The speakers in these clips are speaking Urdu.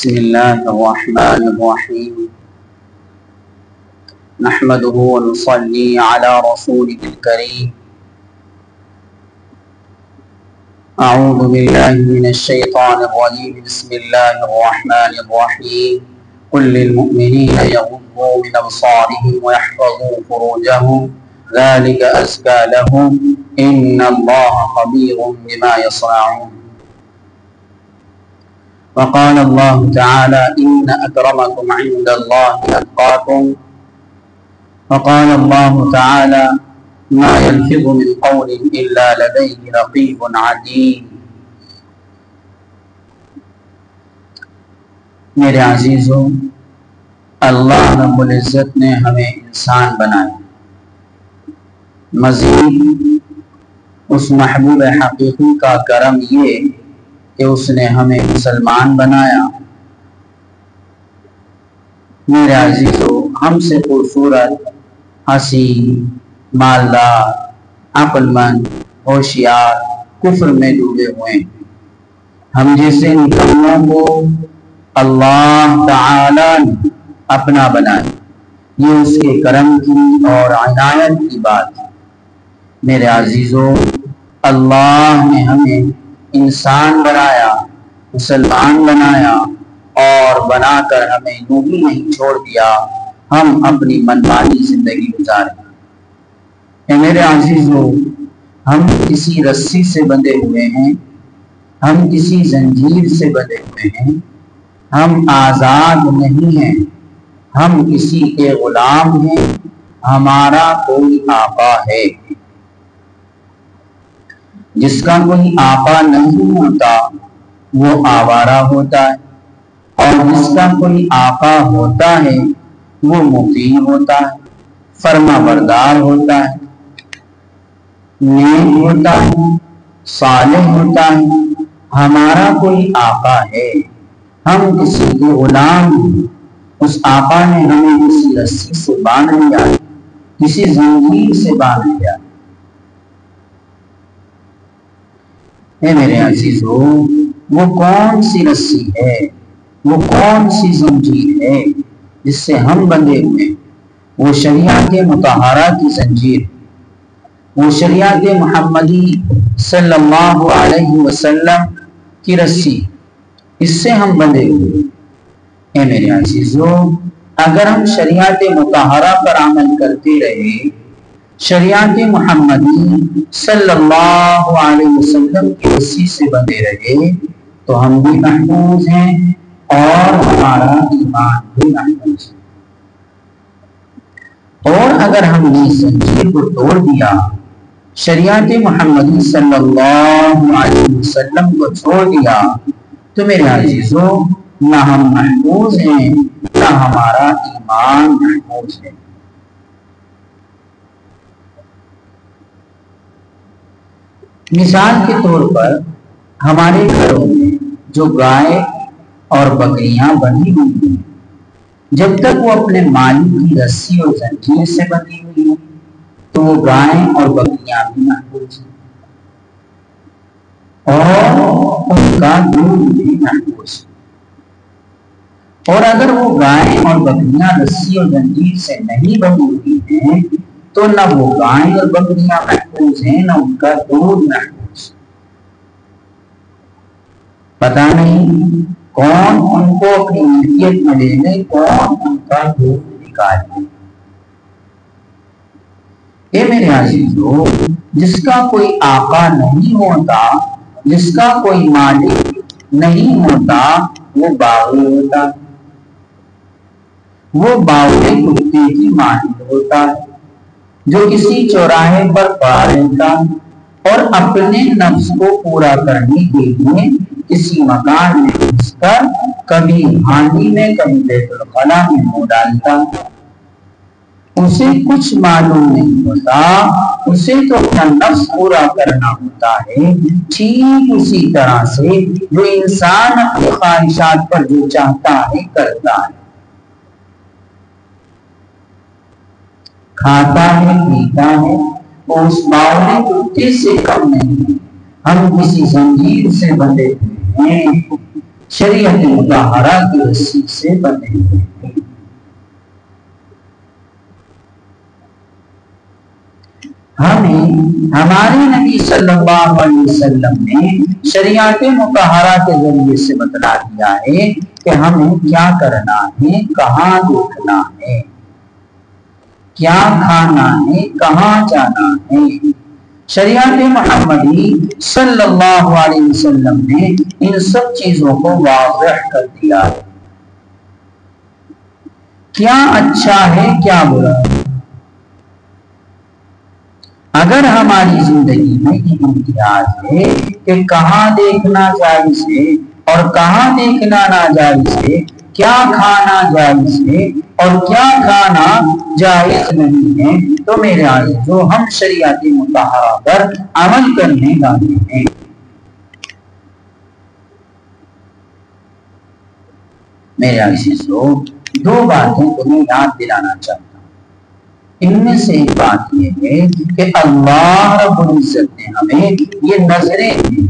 بسم الله الرحمن الرحيم نحمده ونصلي على رسوله الكريم أعوذ بالله من الشيطان الرجيم بسم الله الرحمن الرحيم قل للمؤمنين يغضوا من أبصارهم ويحفظوا فروجهم ذلك أزكى لهم إن الله خبير بما يصنعون وقال الله تعالى إن أكرمكم عند الله أتقاكم وقال الله تعالى ما يلفظ من قول إلا لديه رقيب عتيد۔ میرے عزیزوں، اللہ رب العزت نے ہمیں انسان بنایا، مزید اس محبوب حقیقی کا کرم یہ کہ اس نے ہمیں مسلمان بنایا۔ میرے عزیزوں، ہم سے خوبصورت، حسین، مالدار، عقل مند، ہوشیار کفر میں ڈوبے ہوئے ہیں۔ ہم جیسے نکموں کو اللہ تعالی نے اپنا بنایا، یہ اس کے کرم کی اور عنایت کی بات ہے۔ میرے عزیزوں، اللہ نے ہمیں انسان بنایا، مسلمان بنایا، اور بنا کر ہمیں یوں ہی نہیں چھوڑ دیا ہم اپنی منمانی زندگی گزاریں۔ اے میرے عزیزوں، ہم کسی رسی سے بندھے ہوئے ہیں، ہم کسی زنجیر سے بندھے ہوئے ہیں، ہم آزاد نہیں ہیں، ہم کسی کے غلام ہیں۔ ہمارا کوئی آقا ہے۔ جس کا کوئی آقا نہیں ہوتا وہ آوارہ ہوتا ہے، اور جس کا کوئی آقا ہوتا ہے وہ مطیع ہوتا ہے، فرما بردار ہوتا ہے، نیک ہوتا ہے، صالح ہوتا ہے۔ ہمارا کوئی آقا ہے، ہم کسی کے غلام ہیں۔ اس آقا نے ہمیں کسی رسی سے باندھ لیا، کسی زنجیر سے باندھ لیا۔ اے میرے عزیزو، وہ کون سی رسی ہے، وہ کون سی زنجیر ہے جس سے ہم بندھے ہوئے ہیں؟ وہ شریعت مطہرہ کی زنجیر، وہ شریعت محمدی صلی اللہ علیہ وسلم کی رسی، اس سے ہم بندھے ہوئے۔ اے میرے عزیزو، اگر ہم شریعت مطہرہ پر عمل کرتے رہے، شریعت محمدی صلی اللہ علیہ وسلم کی رسی سے بندھے رہے، تو ہم بھی محفوظ ہیں اور ہمارا ایمان بھی محفوظ ہے۔ اور اگر ہم نے زنجیر کو توڑ دیا، شریعت محمدی صلی اللہ علیہ وسلم کو چھوڑ دیا، تو میرے عزیزوں، نہ ہم محفوظ ہیں نہ ہمارا ایمان محفوظ ہے۔ مثال کے طور پر ہمارے گھروں میں جو گائے اور بکریاں بندھی ہوئی ہیں، جب تک وہ اپنے مالک کی رسی اور زنجیر سے بندھی ہوئی ہیں تو وہ گائیں اور بکریاں بھی محفوظ ہیں، اور ان کا دودھ بھی محفوظ ہے۔ اور اگر وہ گائیں اور بکریاں رسی اور زنجیر سے نہیں بندھی ہوئی ہیں تو نہ وہ گائیں اور بکریاں محفوظ ہیں، نہ ان کا دودھ محفوظ ہے۔ پتہ نہیں کون ان کو اپنی ملکیت میں لے لے، کون ان کا دودھ نکال لے۔ اے میرے عزیزو، جس کا کوئی آقا نہیں ہوتا، جس کا کوئی مالک نہیں ہوتا، وہ باغی ہوتا ہے، وہ باغی کتے کی مانند ہوتا ہے جو کسی چوراہے پر پڑا رہتا اور اپنے نفس کو پورا کرنے کے لیے کسی مکان میں گھس کر کبھی ہانڈی میں کبھی بیت الخلا میں منہ ڈالتا۔ اسے کچھ معلوم نہیں ہوتا، اسے تو اپنا نفس پورا کرنا ہوتا ہے، ٹھیک اسی طرح سے جو انسان اپنی خواہشات پر جو چاہتا ہے کرتا ہے، کھاتا ہے، پیتا ہے، وہ اس باولی کتے سے کم نہیں ہے۔ ہم کسی زنجیر سے بندھے ہوئے ہیں، شریعت مطہرہ کی رسی سے بندھے ہوئے ہیں۔ ہمیں ہمارے نبی صلی اللہ علیہ وسلم نے شریعت مطہرہ کے ذریعے سے بتلا دیا ہے کہ ہمیں کیا کرنا ہے، کہاں دیکھنا ہے، کیا کھانا ہے، کہاں جانا ہے۔ شریعت محمدی صلی اللہ علیہ وسلم نے ان سب چیزوں کو واضح کر دیا ہے، کیا اچھا ہے، کیا برا ہے۔ اگر ہماری زندگی میں یہ امتیاز ہے کہ کہاں دیکھنا جائز ہے اور کہاں دیکھنا ناجائز ہے، کیا کھانا جائز ہے اور کیا کھانا جائز نہیں ہے، تو میرے عزیزو ہم شریعت مطہرہ پر عمل کرنے والے ہیں۔ میرے عزیزو دو باتیں تمہیں یاد دلانا چاہتا ہوں۔ ان میں سے ایک بات یہ ہے کہ اللہ رب العزت نے ہمیں یہ نظریں دی،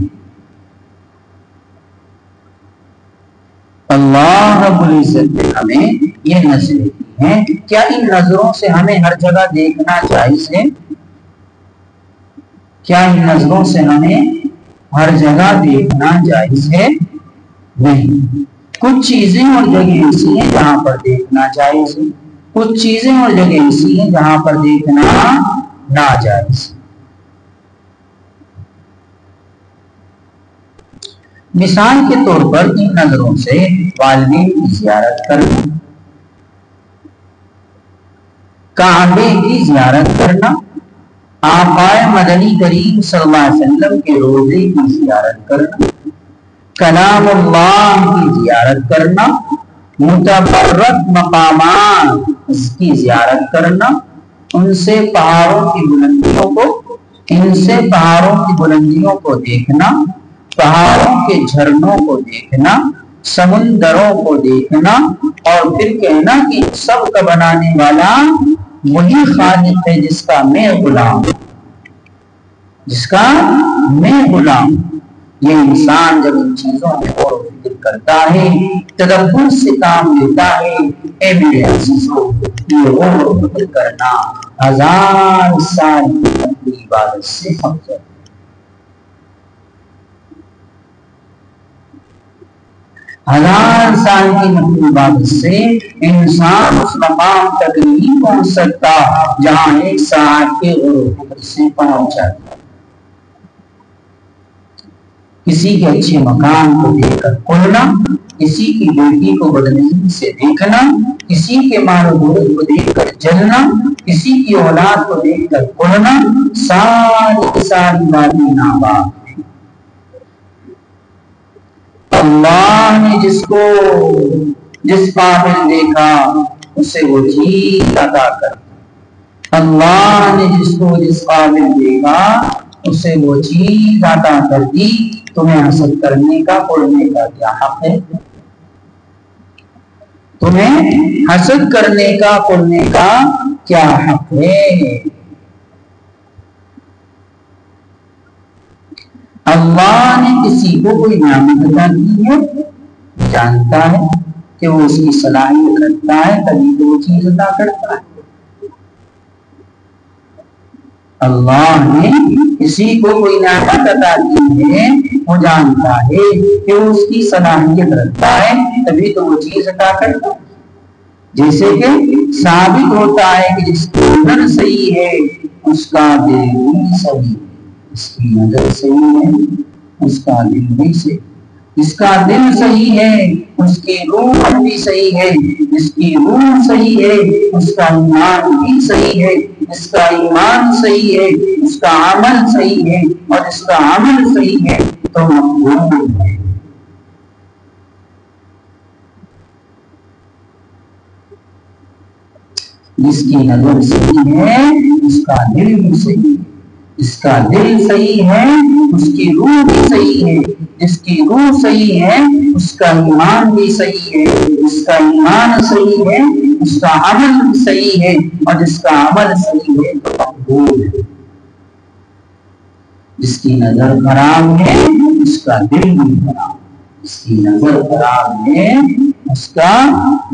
اللہ رب العزت نے ہمیں یہ نظریں دی ہیں، کیا ان نظروں سے ہمیں ہر جگہ دیکھنا جائز ہے؟ کیا ان نظروں سے ہمیں ہر جگہ دیکھنا جائز ہے؟ نہیں۔ کچھ چیزیں اور جگہ ایسی ہیں جہاں پر دیکھنا جائز ہے، کچھ چیزیں اور جگہ ایسی ہیں جہاں پر دیکھنا ناجائز۔ مثال کے طور پر ان نظروں سے والدین کی زیارت کرنا، کعبے کی زیارت کرنا، آقا مدنی کریم صلی اللہ علیہ وسلم کے روضے کی زیارت کرنا، کلام اللہ کی زیارت کرنا، متبرک مقامات کی زیارت کرنا، ان سے پہاڑوں کی بلندیوں کو دیکھنا، پہاڑوں کے جھرنوں کو دیکھنا، سمندروں کو دیکھنا، اور پھر کہنا کہ سب کا بنانے والا وہی خالق ہے جس کا میں غلام۔ یہ انسان جب ان چیزوں میں غور و فکر کرتا ہے، تدبر سے کام لیتا ہے، اے میرے عزیزو یہ غور و فکر کرنا 1000 سال کی عبادت سے افضل۔ 1000 سال کی نفلی عبادت سے انسان اس مقام تک نہیں پہنچ سکتا جہاں 1 ساعت کے غور و فکر سے پہنچ جاتا ہے۔ کسی کے اچھے مکان کو دیکھ کر کھلنا، کسی کی بیٹی کو بدنظری سے دیکھنا، کسی کے مال و دولت کو دیکھ کر جلنا، کسی کی اولاد کو دیکھ کر کھلنا، ساری باتیں ناپاک ہیں۔ اللہ نے جس قابل دیکھا اسے وہ چیز عطا کر، اللہ نے جس قابل دیکھا اسے وہ چیز عطا کر دی۔ تمہیں حسد کرنے کا پڑھنے کا کیا حق ہے؟ تمہیں حسد کرنے کا پڑھنے کا کیا حق ہے؟ اللہ نے کسی کو کوئی نعمت عطا کی ہے، جانتا ہے کہ وہ اس کی صلاحیت رکھتا ہے، تبھی تو وہ چیز عطا کرتا ہے۔ اللہ نے کسی کو کوئی نعمت عطا کی ہے، وہ جانتا ہے کہ وہ اس کی صلاحیت رکھتا ہے، تبھی تو وہ چیز عطا کرتا ہے۔ جیسے کہ ثابت ہوتا ہے کہ جس کی نظر صحیح ہے اس کا دل بھی صحیح ہے، اس کی نظر صحیح ہے اس کا دل بھی صحیح ہے، جس کا دل صحیح ہے اس کی روح بھی صحیح ہے، جس کی روح صحیح ہے اس کا ایمان بھی صحیح ہے، جس کا ایمان صحیح ہے اس کا عمل صحیح ہے، اور جس کا عمل صحیح ہے تو مقبول ہے۔ جس کی نظر صحیح ہے اس کا دل بھی صحیح ہے، جس کا دل صحیح ہے اس کی روح بھی صحیح ہے، جس کی روح صحیح ہے اس کا ایمان بھی صحیح ہے، جس کا ایمان صحیح ہے اس کا عمل بھی صحیح ہے، اور جس کا عمل صحیح ہے تو مقبول ہے۔ جس کی نظر خراب ہے اس کا دل بھی خراب ہے۔ جس کی نظر خراب ہے اس کا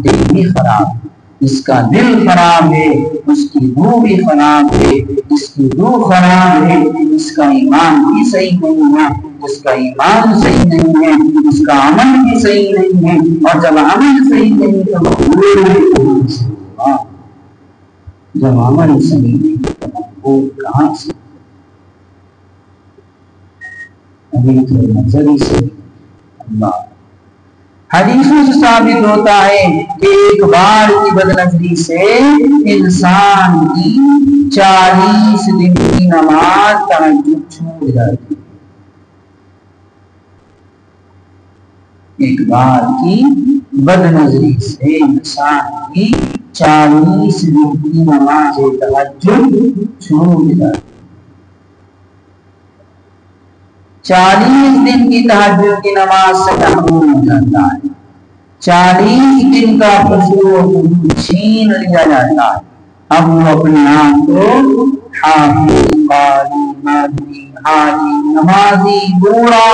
دل بھی خراب ہے، جس کا دل خراب ہے اس کی روح بھی خراب ہے، جس کی روح خراب ہے اس کا ایمان بھی صحیح نہیں ہے، جس کا ایمان صحیح نہیں ہے اس کا عمل بھی صحیح نہیں ہے، اور جب عمل صحیح نہیں تو جب عمل صحیح نہیں تو مقبول کہاں سے؟ ابھی تو نظر ہی سے اللہ۔ حدیثوں سے ثابت ہوتا ہے کہ ایک بار کی بد نظری سے انسان کی 40 دن کی نماز تہجد چھوٹ جاتی ہے۔ ایک بار کی بد نظری سے انسان کی 40 دن کی نماز تہجد چھوٹ جاتی ہے۔ 40 دن کی تہجد کی نماز سے محروم ہو جاتا ہے، 40 دن کا خشوع و خضوع چھین لیا جاتا ہے۔ اب وہ اپنے آپ کو حافظ، قاری، مولوی، حاجی، نمازی، بوڑھا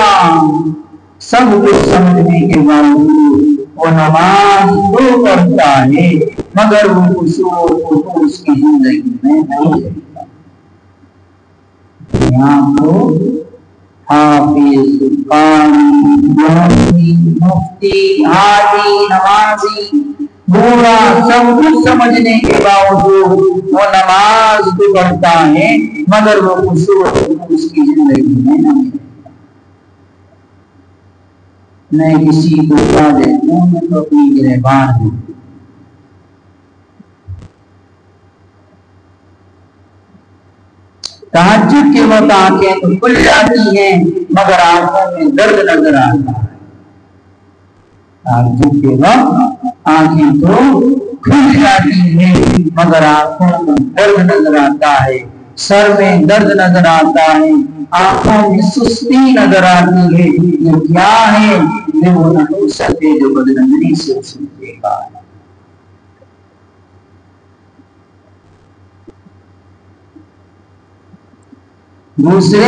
سب کچھ سمجھنے کے باوجود وہ نماز تو پڑھتا ہے مگر وہ خشوع و خضوع اس کی زندگی میں نہیں رہتا۔ یہاں کو حافظ، قاری، مولوی، مفتی، حاجی، نمازی، بوڑھا سب کچھ سمجھنے کے باوجود وہ نماز تو پڑھتا ہے مگر وہ خشوع و خضوع اس کی زندگی میں نہیں رہتا۔ میں کسی کو کیا دیکھوں میں تو اپنی گریبان ہوں۔ تہجد کے وقت آنکھیں تو کھل جاتی ہیں مگر آنکھوں میں درد نظر آتا ہے۔ تہجد کے وقت آنکھیں تو کھل جاتی ہیں مگر آنکھوں میں درد نظر آتا ہے، سر میں درد نظر آتا ہے، آنکھوں میں سستی نظر آتی ہے۔ یہ کیا ہے؟ یہ وہ نحوست ہے جو بد نظری سے اس نے دیکھا ہے۔ دوسرے،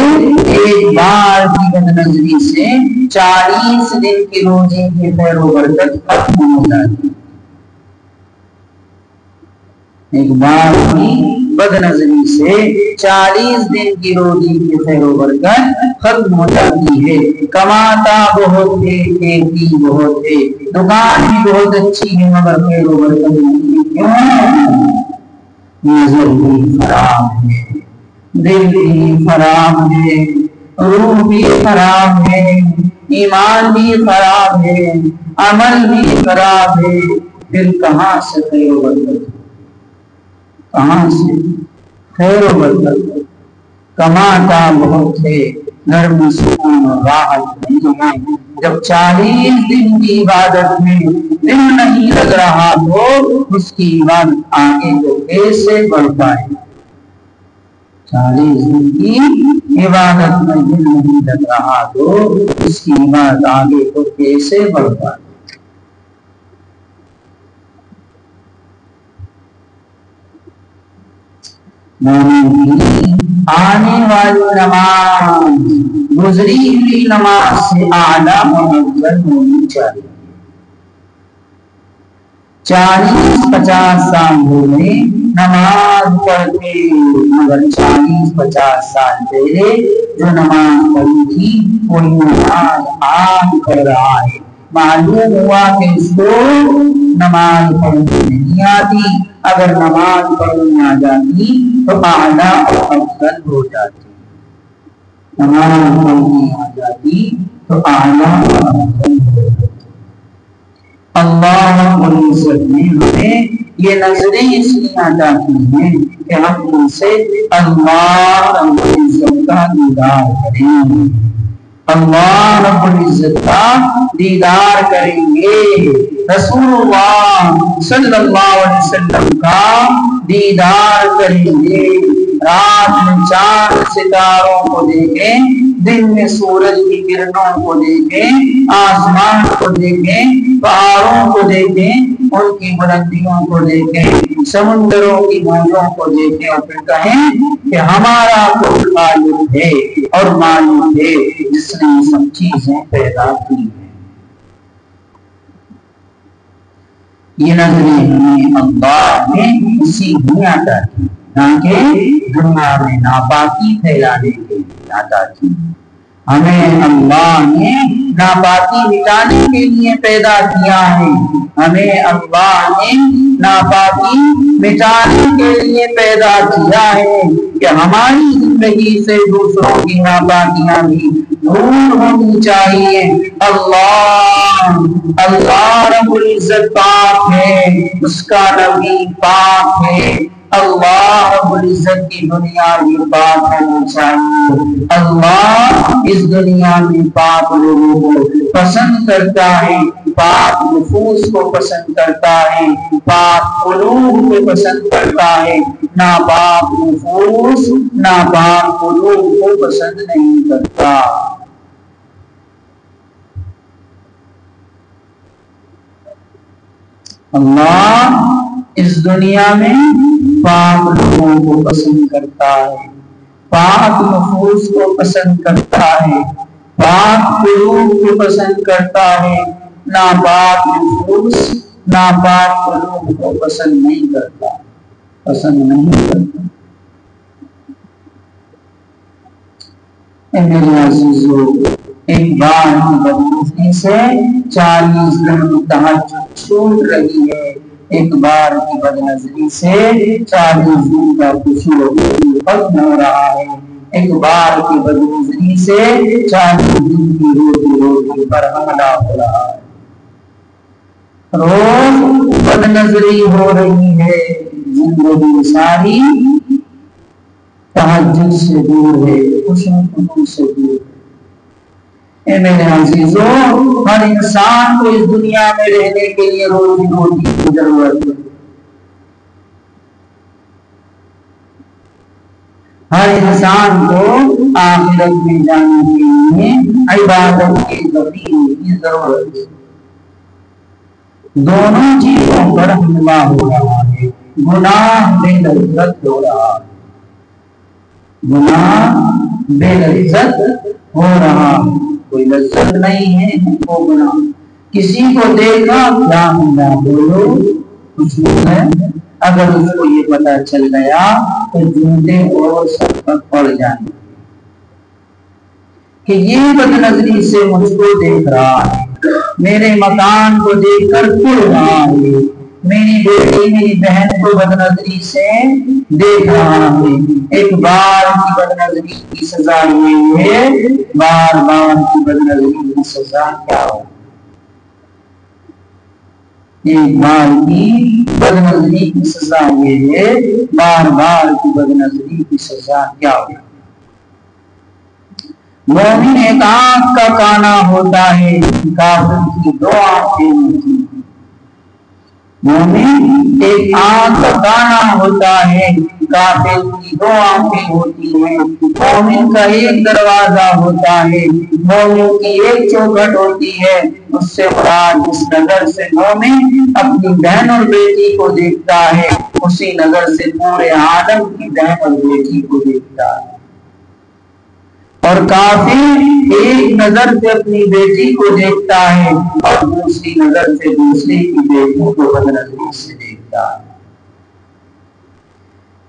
ایک بار کی بد نظری سے 40 دن کی روزے کی خیر و برکت ختم ہو جاتی ہے۔ ایک بار کی بد نظری سے 40 دن کی روزی کی خیر و برکت ختم ہو جاتی ہے۔ کماتا بہت ہے، کھیتی بہت ہے، دکان بھی بہت اچھی ہے مگر خیر و برکت نہیں۔ کیوں؟ نظر بھی خراب ہے، دل بھی خراب ہے، روح بھی خراب ہے، ایمان بھی خراب ہے، عمل بھی خراب ہے، پھر کہاں سے خیر و برکت؟ کہاں سے خیر و برکت؟ کماتا بہت ہے، گھر میں سکون و راحت نہیں ہے۔ جب 40 دن کی عبادت میں دل نہیں لگ رہا تو اس کی عبادت آگے تو کیسے بڑھ پائے؟ 40 دن کی عبادت میں دل نہیں لگ رہا تو اس کی عبادت آگے تو کیسے بڑھ پائے؟ آنے والی نماز گزری ہوئی نماز سے اعلیٰ منزل ہونی چاہیے۔ 40-50 سال ہوئے نماز پڑھتے مگر 40-50 سال پہلے جو نماز پڑھی تھی وہی نماز آج پڑھ رہا ہے۔ معلوم ہوا کہ اس کو نماز پڑھنے نہیں آتی، اگر نماز پڑھنے آ جاتی تو اعلیٰ اور افضل ہو جاتی۔ نماز پڑھنے آ جاتی تو اعلیٰ اور افضل ہو جاتی۔ اللہ رب العزت نے ہمیں یہ نظریں اس لیے عطا کی ہیں کہ ہم ان سے اللہ رب العزت کا دیدار کریں، اللہ رب العزت کا دیدار کریں گے، رسول اللہ صلی اللہ علیہ وسلم کا دیدار کریں گے، رات میں چاند ستاروں کو دیکھیں، دن میں سورج کی کرنوں کو دیکھیں، آسمان کو دیکھیں، پہاڑوں کو دیکھیں، ان کی بلندیوں کو دیکھیں، سمندروں کی موجوں کو دیکھیں اور پھر کہیں کہ ہمارا کوئی خالق ہے اور مالک ہے جس نے یہ سب چیزیں پیدا کی ہیں۔ یہ نظریں ہمیں اللہ نے اسی دنیا عطا کی، تاکہ دنیا میں ناپاکی پھیلانے کے لیے عطا کی۔ ہمیں اللہ نے ناپاکی مٹانے کے لیے پیدا کیا ہے، ہمیں اللہ نے ناپاکی مٹانے کے لیے پیدا کیا ہے کہ ہماری زندگی سے دوسروں کی ناپاکیاں بھی دور ہونی چاہیے۔ اللہ رب العزت پاک ہے، اس کا نبی پاک ہے، اللہ رب العزت کی دنیا بھی پاک ہونی چاہیے۔ اللہ اس دنیا میں پاک لوگوں کو پسند کرتا ہے، پاک نفوس کو پسند کرتا ہے، پاک قلوب کو پسند کرتا ہے، ناپاک نفوس ناپاک قلوب کو پسند نہیں کرتا۔ اللہ اس دنیا میں پاک لوگوں کو پسند کرتا ہے، پاک نفوس کو پسند کرتا ہے، پاک قلوب کو پسند کرتا ہے، ناپاک نفوس ناپاک قلوب کو پسند نہیں کرتا، پسند نہیں کرتا۔ اے میرے عزیزو، ایک بار کی بدنظری سے 40 دن تہجد چھوٹ رہی ہے، ایک بار کی بدنظری سے 40 دن کا خشوع ختم ہو رہا ہے، ایک بار کی بدنظری سے 40 دن کی روزی پر حملہ ہو رہا ہے۔ روز بدنظری ہو رہی ہے، زندگی ساری تہجد سے دور ہے، خشوع سے دور ہے۔ اے میرے عزیزو، ہر انسان کو اس دنیا میں رہنے کے لیے روزی روٹی کی ضرورت ہے، ہر انسان کو آخرت میں جانے کے لیے عبادت کے ذریعے کی ضرورت ہے۔ دونوں چیزوں پر حملہ ہو رہا ہے، گناہ بے لذت ہو رہا ہے، گناہ بے لذت ہو رہا ہے، کوئی لذت نہیں ہے وہ گناہ۔ کسی کو دیکھا لا ملا بولو خوشبو ہے، اگر اس کو یہ پتا چل گیا تو جوتے اور سر پر پڑ جائیں کہ یہ بدنظری سے مجھ کو دیکھ رہا ہے، میرے مکان کو دیکھ کر پڑ رہا ہے، میری بیٹی میری بہن کو بدنظری سے دیکھ رہا ہے۔ ایک بار کی بدنظری کی سزا یہ ہے، بار بار کی بدنظری کی سزا کیا ہو؟ ایک بار کی بدنظری کی سزا یہ ہے، بار بار کی بدنظری کی سزا کیا ہو؟ مومن ایک آنکھ کا کانا ہوتا ہے، کافر کی 2 آنکھیں ہوتی ہیں۔ مومن ایک آنکھ کا کانا ہوتا ہے، کافر کی 2 آنکھیں ہوتی ہیں۔ مومن کا ایک دروازہ ہوتا ہے، مومن کی ایک چوکھٹ ہوتی ہے، اس سے مراد جس نظر سے مومن اپنی بہن اور بیٹی کو دیکھتا ہے، اسی نظر سے پورے عالم کی بہن اور بیٹی کو دیکھتا ہے۔ اور کافر ایک نظر سے اپنی بیٹی کو دیکھتا ہے اور دوسری نظر سے دوسری کی بیٹی کو بدنظری سے دیکھتا ہے۔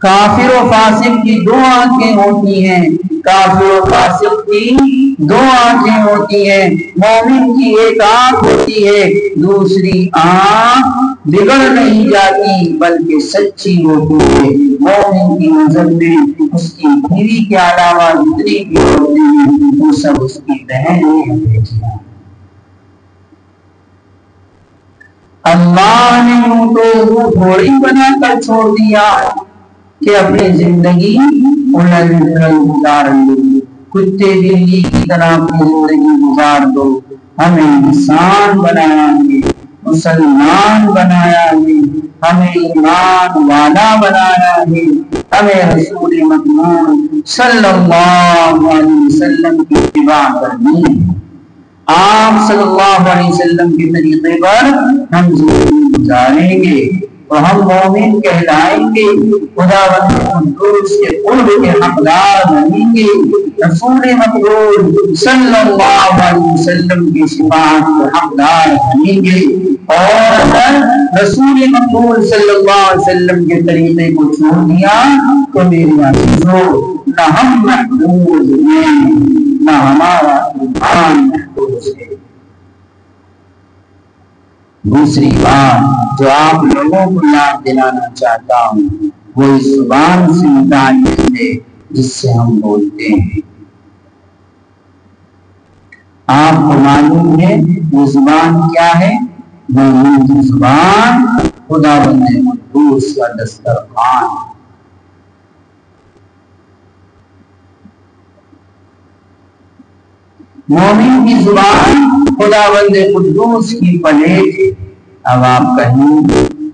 کافر و فاسق کی 2 آنکھیں ہوتی ہیں، کافر و فاسق کی 2 آنکھیں ہوتی ہیں، مومن کی ایک آنکھ ہوتی ہے، دوسری آنکھ بگڑ نہیں جاتی بلکہ سچی ہوتی ہے۔ مومن کی نظر میں اس کی بیوی کے علاوہ جتنی بھی ہوتی ہیں وہ سب اس کی بہن ہیں، بیٹیاں۔ اللہ نے یوں تو تھوڑی بنا کر چھوڑ دیا کہ اپنی زندگی گزار لو، کتے بلی کی طرح اپنی زندگی گزار دو۔ ہمیں انسان بنایا ہے، مسلمان بنایا ہے، ہمیں ایمان والا بنایا ہے، ہمیں رسول مکمل صلی اللہ علیہ وسلم کی اتباع کرنی ہے۔ آپ صلی اللہ علیہ وسلم کے طریقے پر ہم زندگی گزاریں گے، تو ہم مومن کہلائیں گے، خداوند قدوس کے قرب کے حقدار بنیں گے، رسول مقبول صلی اللہ علیہ وسلم کی شفاعت کے حقدار بنیں گے، اور اگر رسول مقبول صلی اللہ علیہ وسلم کے طریقے کو چھوڑ دیا تو میرے عزیزو نہ ہم محفوظ ہیں نہ ہمارا ایمان محفوظ ہے۔ دوسری بات جو آپ لوگوں کو یاد دلانا چاہتا ہوں وہ اس زبان سے متعلق ہے جس سے ہم بولتے ہیں۔ آپ کو معلوم ہے وہ زبان کیا ہے؟ مومن کی زبان خداوند قدوس کا دسترخوان۔ مومن کی زبان خداوند قدوس کی پلیٹ ہے۔ اب آپ کہیں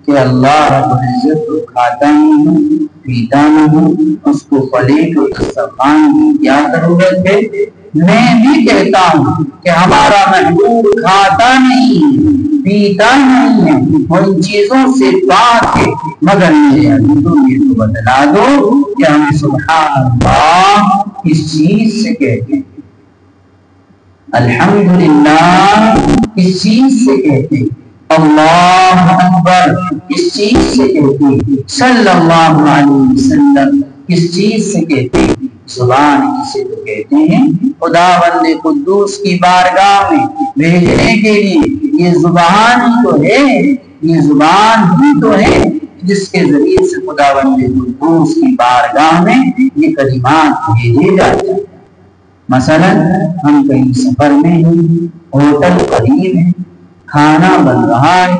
کہ اللہ رب العزت کو کھاتا نہیں ہوں، پیتا نہیں ہوں، اس کو پلیٹ اور دسترخوان کی کیا ضرورت ہے؟ میں بھی کہتا ہوں کہ ہمارا محبوب کھاتا نہیں پیتا نہیں ہے، ان چیزوں سے پاک ہے، مگر میرے عزیزوں یہ تو بتلا دو کہ ہم سبحان اللہ کس چیز سے کہتے ہیں، الحمدللہ کس چیز سے کہتے ہیں، اللہ اکبر کس چیز سے کہتے ہیں، صلی اللہ علیہ وسلم کس چیز سے کہتے ہیں؟ زبان کسے تو کہتے ہیں خداوند قدوس کی بارگاہ میں بھیجنے کے لیے۔ یہ زبان ہی تو ہے، یہ زبان ہی تو ہے جس کے ذریعے سے خداوند قدوس کی بارگاہ میں یہ کلمات بھیجے جاتے ہیں۔ مثلا ہم کہیں سفر میں ہیں، ہوٹل قریب ہے، کھانا بن رہا ہے،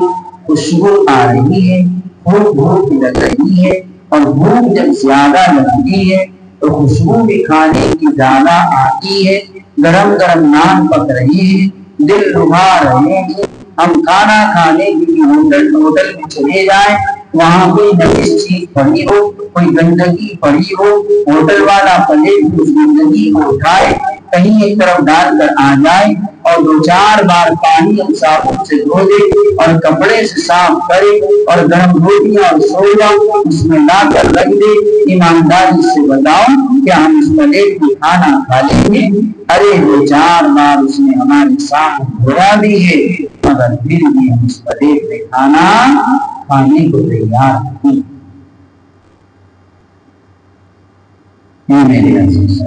خوشبو آ رہی ہے، خوب بھوک لگ رہی ہے، اور بھوک جب زیادہ لگتی ہے تو خوشبو بھی کھانے کی زیادہ آتی ہے، گرم گرم نان پک رہی ہے، دل لبھا رہے ہیں، ہم کھانا کھانے کے لیے ہوٹل میں چلے جائیں، وہاں کوئی نجس چیز پڑی ہو، کوئی گندگی پڑی ہو، ہوٹل والا پلیٹ اس گندگی کو اٹھائے کہیں ایک طرف ڈال کر آ جائے اور 2-4 بار پانی اور صابن سے دھو دے اور کپڑے سے صاف کرے اور گرم روٹیاں اور سویا اس میں لا کر رکھ دے، ایمانداری سے بتاؤ کیا ہم اس پلیٹ میں کھانا کھا لیں گے؟ ارے 2-4 بار اس نے ہمارے ساتھ دھویا بھی ہے، مگر پھر بھی ہم اس پلیٹ میں کھانا کھانے کو تیار نہیں۔ میرے عزیز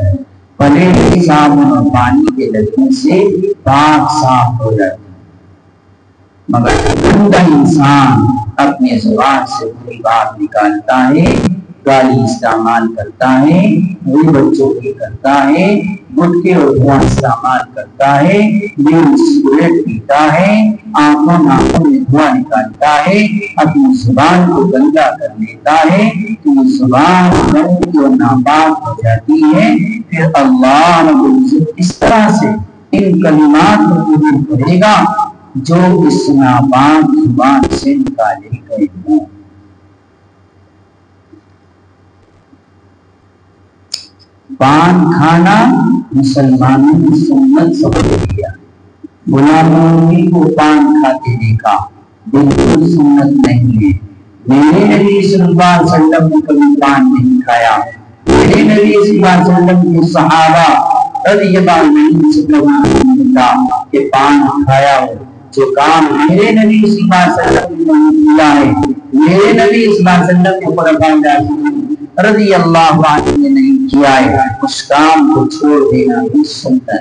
پلیٹ کی صابن اور پانی کے لگنے سے پاک صاف ہو جاتی، مگر گندا انسان اپنے زبان سے بری بات نکالتا ہے، گالی استعمال کرتا ہے، بڑے بچوں کی کرتا ہے، گٹکے اور دھواں استعمال کرتا ہے، سگریٹ پیتا ہے، آنکھوں میں دھواں نکالتا ہے، اپنی زبان کو گندا کر لیتا ہے، تو زبان گندی اور ناپاک ہو جاتی ہے۔ پھر اللہ رب العزت اس طرح سے ان کلمات کو قبول کرے گا جو اس ناپاک زبان سے نکالے گئے ہوں۔ پان کھانا مسلمانوں کی سنت سمجھ لیا، غلاموں کو پان کھاتے دیکھا، بالکل سنت نہیں ہے۔ میرے نبی صلی اللہ علیہ وسلم نے کبھی پان نہیں کھایا، میرے نبی صلی اللہ علیہ وسلم کے صحابہ رضی اللہ عنہم سے کبھی نہیں ملا کہ پان کھایا ہو۔ جو کام میرے نبی صلی اللہ علیہ وسلم نے کیا ہے، میرے نبی صلی اللہ علیہ وسلم کے خلفائے راشدین رضی اللہ عنہ نے نہیں کیا ہے، اس کام کو چھوڑ دینا بھی سنت ہے۔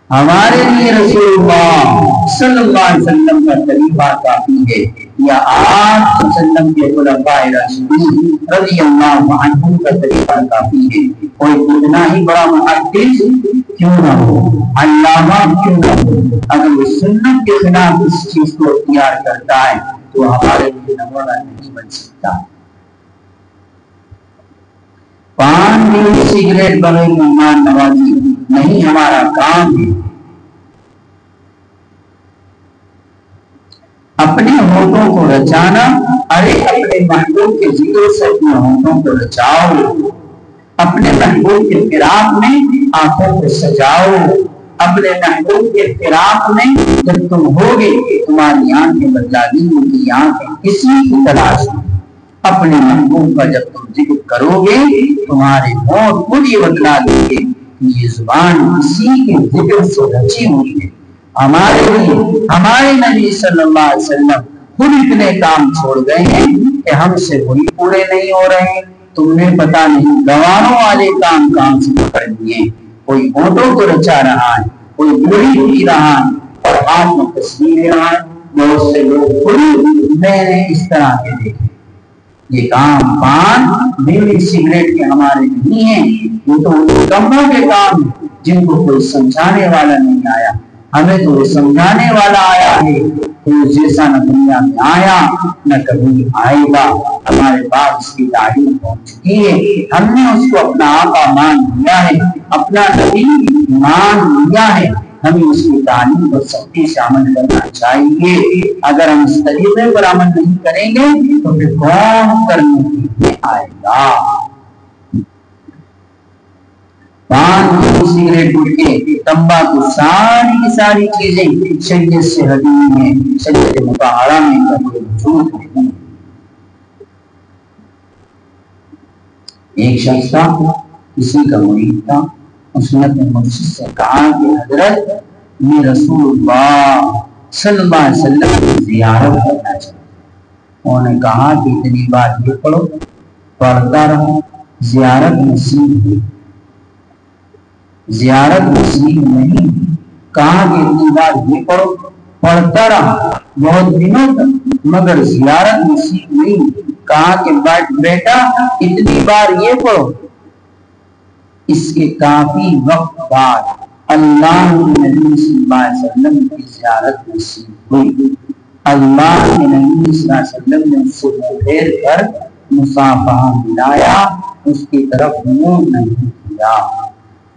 ہمارے لیے رسول اللہ صلی اللہ علیہ وسلم کا طریقہ کافی ہے، یا آپ وسلم کے خلفائے راشدین رضی اللہ عنہ کا طریقہ کافی ہے۔ کوئی کتنا ہی بڑا محدث کیوں نہ ہو، علامہ کیوں نہ ہو، اگر وہ سنت کے خلاف اس چیز کو اختیار کرتا ہے تو ہمارے لیے نمونہ نہیں بن سکتا۔ پان بھی سگریٹ بغیر مہمان نوازی نہیں ہمارا کام ہے۔ اپنے ہونٹوں کو رچانا، ارے اپنے محبوب کے ذکر سے اپنے ہونٹوں کو رچاؤ، اپنے محبوب کے فراق میں آنکھوں کو سجاؤ، اپنے محبوب کے فراق میں جب تم ہوگے تمہاری آنکھیں بدلا دیں گی آنکھیں اسی کی تلاش میں اپنے محبوب کا جب تم ذکر کرو گے تمہارے ہونٹ خود یہ بتلا دیں گے کہ یہ زبان اسی کے ذکر سے رچی ہوئی ہے۔ ہمارے لیے ہمارے نبی صلی اللہ علیہ وسلم خود اتنے کام چھوڑ گئے ہیں کہ ہم سے وہی پورے نہیں ہو رہے ہیں۔ تم نے پتا نہیں گواروں والے کام سے پکڑ لیے، کوئی ہونٹوں کو رچا رہا ہے، کوئی بوڑھی پی رہا ہے اور ہاتھ میں تصویر رہا ہے۔ بہت سے لوگ خود میں نے اس طرح کے دیکھے۔ یہ کام پان بیڑی سگریٹ کے ہمارے نہیں ہیں، وہ تو ان کموں کے کام جن کو کوئی سمجھانے والا نہیں آیا۔ ہمیں تو وہ سمجھانے والا آیا ہے تو جیسا نہ دنیا میں آیا نہ کبھی آئے گا۔ ہمارے پاس اس کی تعلیم پہنچ چکی ہے، ہم نے اس کو اپنا آقا مان لیا ہے، اپنا نبی مان لیا ہے۔ ہمیں اس کی تعلیم پر سختی سے عمل کرنا چاہیے۔ اگر ہم اس طریقے پر عمل نہیں کریں گے تو پھر کون کرنے کے لیے آئے گا؟ پان سگریٹ گٹکے تمباکو ساری کی ساری چیزیں شریعت سے ہٹی ہوئی ہیں، شریعت مطہرہ میں ان کا کوئی وجود نہیں۔ ایک شخص تھا، کسی کا مرید تھا، اس نے اپنے مرشد سے کہا کہ حضرت میں رسول اللہ صلی اللہ علیہ وسلم کی زیارت کرنا چاہتا ہوں۔ انہوں نے کہا کہ اتنی بار یہ پڑھو، پڑھتا رہو، زیارت نصیب ہوئی۔ زیارت نصیب نہیں، کہا کہ اتنی بار یہ پڑھو، پڑھتا رہا بہت دنوں تک، مگر زیارت نصیب نہیں۔ کہا کہ بیٹا اتنی بار یہ پڑھو۔ اس کے کافی وقت بعد اللہ کے نبی صلی اللہ علیہ وسلم کی زیارت نصیب ہوئی۔ اللہ کے نبی صلی اللہ علیہ وسلم نے اس سے پھیر کر مصافحہ ملایا، اس کی طرف منہ نہیں کیا۔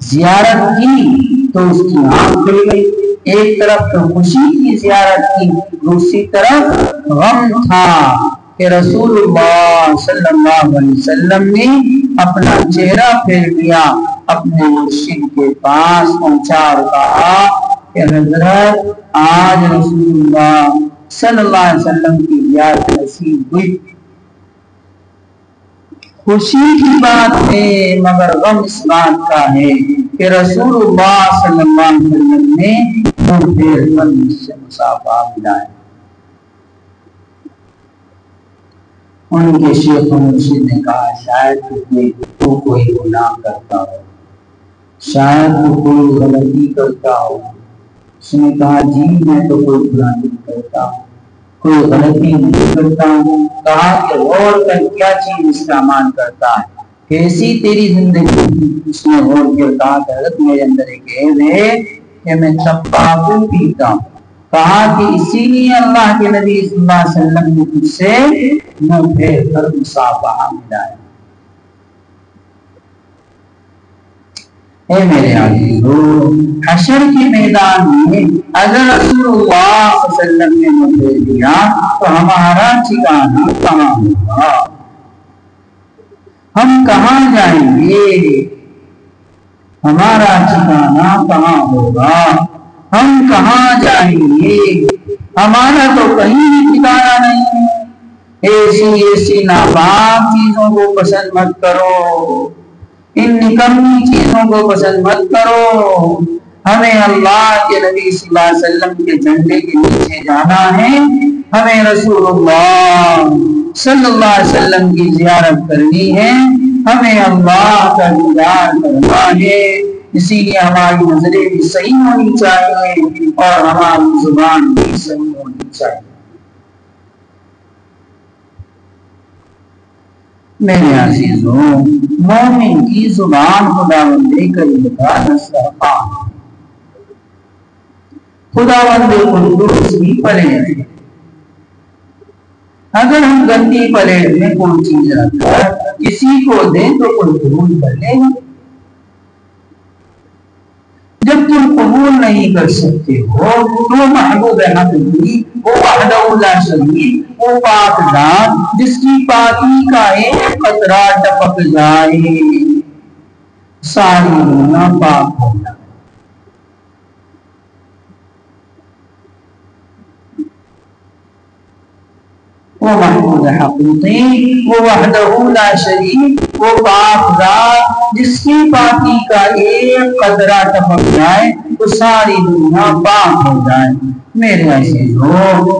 زیارت کی تو اس کی آنکھ کھل گئی، ایک طرف تو خوشی کی زیارت کی، دوسری طرف غم تھا کہ رسول اللہ صلی اللہ علیہ وسلم نے اپنا چہرہ پھیر لیا، اپنے مرشد کے پاس پہنچا اور کہا کہ حضرت آج رسول اللہ صلی اللہ علیہ وسلم کی زیارت نصیب ہوئی۔ خوشی کی بات ہے مگر غم اس بات کا ہے کہ رسول اللہ صلی اللہ علیہ وسلم نے منہ پھیر کر مجھ سے مصافحہ ملایا۔ ان کے شیخ و مرشد نے کہا شاید تو کوئی گناہ کرتا ہو، شاید تو کوئی غلطی کرتا ہو۔ اس نے کہا جی میں تو کوئی گناہ نہیں کرتا، کوئی غلطی نہیں کرتا ہوں۔ کہا کہ غور کر کیا چیز استعمال کرتا ہے، کیسی تیری زندگی؟ اس نے غور کر کہا کہ حضرت میرے اندر ایک عیب ہے کہ میں تمباکو پیتا ہوں۔ کہا کہ اسی لیے اللہ کے نبی صلی اللہ علیہ وسلم نے تجھ سے منہ پھیر کر مصافحہ ملایا۔ اے میرے عزیزو، حشر کے میدان میں اگر رسول اللہ صلی اللہ علیہ وسلم نے منہ پھیر دیا تو ہمارا ٹھکانہ کہاں ہوگا؟ ہم کہاں جائیں گے؟ ہمارا ٹھکانہ کہاں ہوگا؟ ہم کہاں جائیں گے؟ ہمارا تو کہیں بھی ٹھکانہ نہیں ہے۔ ایسی ناپاک چیزوں کو پسند مت کرو، ان نکمی چیزوں کو پسند مت کرو۔ ہمیں اللہ کے نبی صلی اللہ علیہ وسلم کے جھنڈے کے نیچے جانا ہے، ہمیں رسول اللہ صلی اللہ علیہ وسلم کی زیارت کرنی ہے، ہمیں اللہ کا دیدار کرنا ہے۔ اسی لیے ہماری نظریں بھی صحیح ہونی چاہیے اور ہماری زبان بھی صحیح ہونی چاہیے۔ میرے عزیزو، مومن کی زبان خداوند کریم کا دسترخوان ہے۔ خداوند قدوس بھی پلیٹ ہے۔ اگر ہم گندی پلیٹ میں کوئی چیز رکھ کر کسی کو دیں تو کوئی قبول کر لے گا؟ جب تم قبول نہیں کر سکتے ہو تو محبوب حق بھی، وہ وحدہ لا شریک، وہ پاک ذات جس کی پاکی کا ایک قطرہ ٹپک جائے ساری دنیا پاک ہو جائے۔ وہ محمود حقیقی، وہ وحدہ لا شریک، وہ پاک ذات جس کی پاکی کا ایک قطرہ ٹپک جائے تو ساری دنیا پاک ہو جائے۔ میرے عزیز ہو،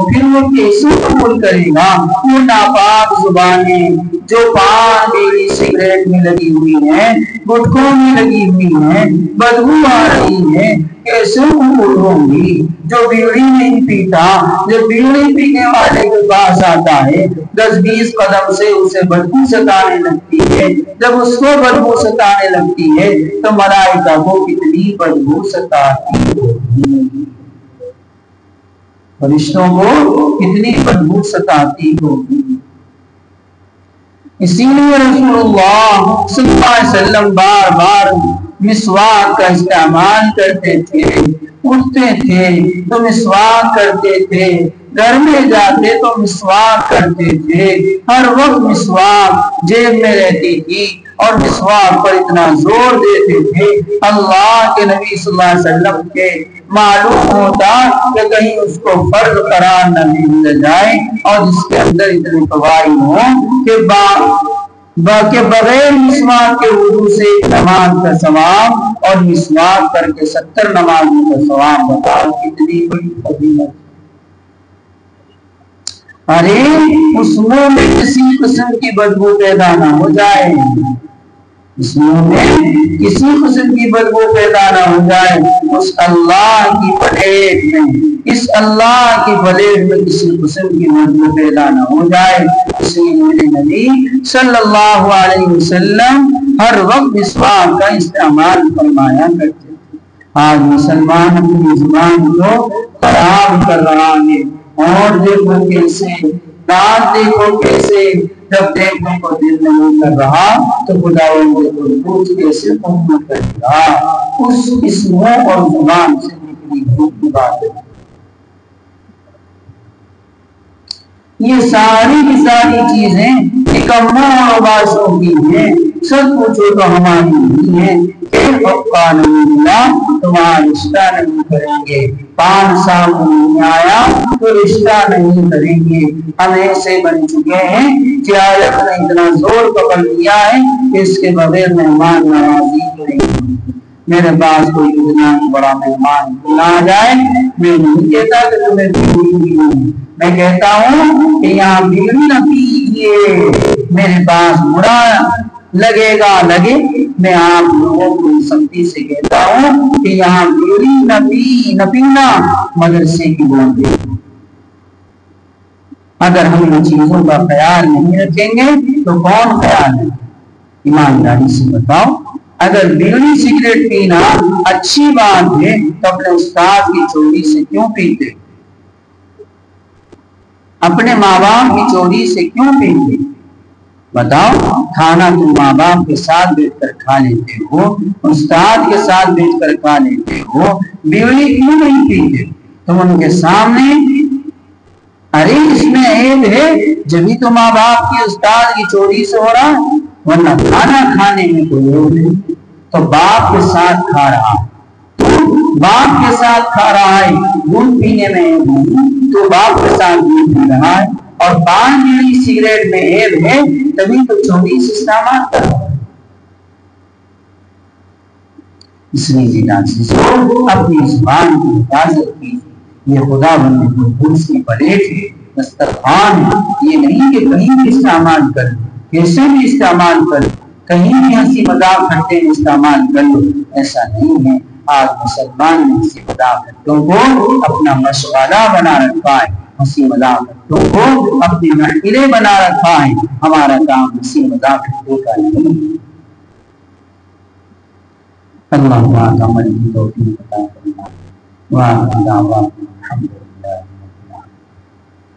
پھر وہ کیسے قبول کرے گا وہ ناپاک زبانیں جو پان بیڑی سگریٹ میں لگی ہوئی ہیں، گٹکوں میں لگی ہوئی ہیں، بدبو آ رہی ہے، کیسے قبول ہوں گی؟ جو بیڑی نہیں پیتا، جب بیڑی پینے والے کے پاس آتا ہے 10-20 قدم سے اسے بدبو ستانے لگتی ہے، جب اس کو بدبو ستانے لگتی ہے تو ملائکہ کو کتنی بدبو ستاتی ہوگی، فرشتوں کو کتنی بدبو ستاتی ہوگی۔ اسی لیے رسول اللہ صلی اللہ علیہ وسلم بار بار مسواک کا استعمال کرتے تھے، اٹھتے تھے تو مسواک کرتے تھے، گھر میں جاتے تو مسواک کرتے تھے، ہر وقت مسواک جیب میں رہتی تھی اور مسواک پر اتنا زور دیتے تھے اللہ کے نبی صلی اللہ علیہ وسلم کے معلوم ہوتا کہ کہیں اس کو فرض قرار نہ مل جائے اور جس کے اندر اتنے فوائد ہوں کہ بغیر مسواک کے وضو سے نماز کا ثواب اور مسواک کر کے 70 نمازوں کا ثواب، بتاؤ کتنی بڑی فضیلت۔ ارے اس منہ میں کسی قسم کی بدبو پیدا نہ ہو جائے، اس منہ میں کسی قسم کی بدبو پیدا نہ ہو جائے، اس اللہ کی پلیٹ میں، اس اللہ کی پلیٹ میں کسی قسم کی بدبو پیدا نہ ہو جائے۔ اس لیے میرے نبی صلی اللہ علیہ وسلم ہر وقت مسواک کا استعمال فرمایا کرتے تھے۔ آج مسلمان اپنی زبان کو خراب کر رہا ہے، اور دیکھو کیسے، دانت دیکھو کیسے، جب دیکھنے کو دل نہیں کر رہا تو خداوند کو پوچھ کیسے قبول کرے گا؟ اس منہ اور زبان سے نکلی کی بات ہے۔ یہ ساری کی ساری چیزیں نکموں اور باشوں کی ہیں، سب پوچھو تو ہماری نہیں ہے۔ تمہارا رشتہ نہیں کریں گے، 5 سال نہیں آیا تو رشتہ نہیں کریں گے، ہم ایسے بن چکے ہیں کہ آیت نے اتنا زور پکڑ لیا ہے کہ اس کے بغیر مہمان نوازی نہیں۔ میرے پاس کوئی اتنا بڑا مہمان نہ آ جائے، میں نہیں کہتا کہ تمہیں بیوی نہیں، میں کہتا ہوں کہ یہاں بیوی نہ پیجیے، میرے پاس برا لگے گا لگے، میں آپ لوگوں کو سختی سے کہتا ہوں کہ یہاں بیوی نہ پینا، مدرسے کی باتیں۔ اگر ہم ان چیزوں کا خیال نہیں رکھیں گے تو کون خیال ہے؟ ایمانداری سے بتاؤ، اگر بیڑی سگریٹ پینا اچھی بات ہے تو اپنے استاد کی چوری سے کیوں پیتے؟ اپنے ماں باپ کی چوری سے کیوں پیتے؟ بتاؤ، کھانا تم ماں باپ کے ساتھ بیٹھ کر کھا لیتے ہو، استاد کے ساتھ بیٹھ کر کھا لیتے ہو، بیڑی کیوں نہیں پیتے؟ تم ان کے سامنے، ارے اس میں عیب ہے جبھی تو ماں باپ کی استاد کی چوری سے ہو رہا ہے، ورنہ کھانا کھانے میں کوئی عیب نہیں۔ تو باپ کے ساتھ کھا رہا، تو باپ کے ساتھ کھا رہا ہے، دودھ پینے میں عیب نہیں، تو باپ کے ساتھ دودھ پی رہا ہے، اور پان بیڑی سگریٹ میں عیب ہے تبھی تو چوری سے استعمال کر رہا ہے۔ اس لیے اپنی زبان کی حفاظت کی، یہ خدا بندے قدوس کی پلیٹ ہے، دسترخوان ہے، یہ نہیں کہ کہیں بھی استعمال کر، کیسے بھی استعمال کر، کہیں بھی ہنسی مذاق کرتے ہیں استعمال کر لو، ایسا نہیں ہے۔ آج مسلمان نے ہنسی مذاق کرتوں کو اپنا مشغلہ بنا رکھا ہے، ہنسی مذاق کرتوں کو اپنے محفلیں بنا رکھا ہے، ہمارا کام ہنسی مذاق کرتوں کا نہیں۔ اللہ عمل کی توفیق عطا فرمائے۔